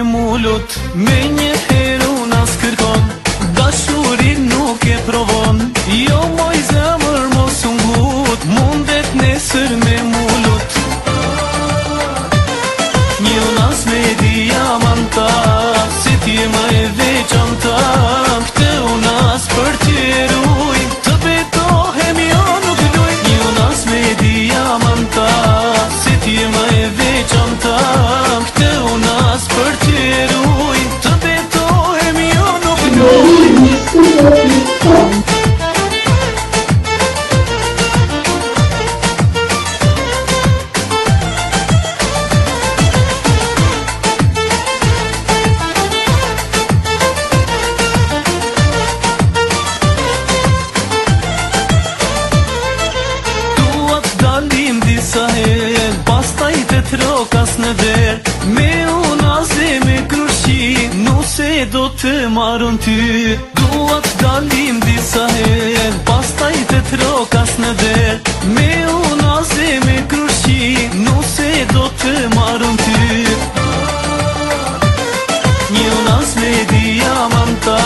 mullut, me një heru nas kërkon, dashurin nuk e provon. Jo moj zemër mos ungut, mundet nesër me mullut. Një nas me diamanta, si t'je më e veçanta, këtë unas për t'jeruj, të betohem jo nuk luj. Një nas me diamanta, si t'je më e veçanta, këtë unas për t'jeruj, të betohem jo nuk luj. Disa her, pastaj të trokas në der, me unaze me krushi, nuse do të marrën ty. Duat dalim disa her, pastaj të trokas në der, me unaze me krushi, nuse do të marrën ty. Një unas me diamanta,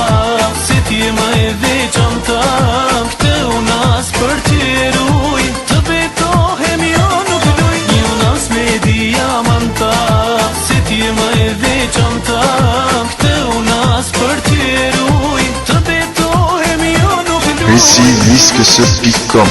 si t'je më e veçanta, këtë unas për t'jeruj, të betohem jo nuk luj. Një unas me diamanta, si t'je më e veçanta, këtë unas për t'jeruj, të betohem jo nuk luj. Pessimisque.com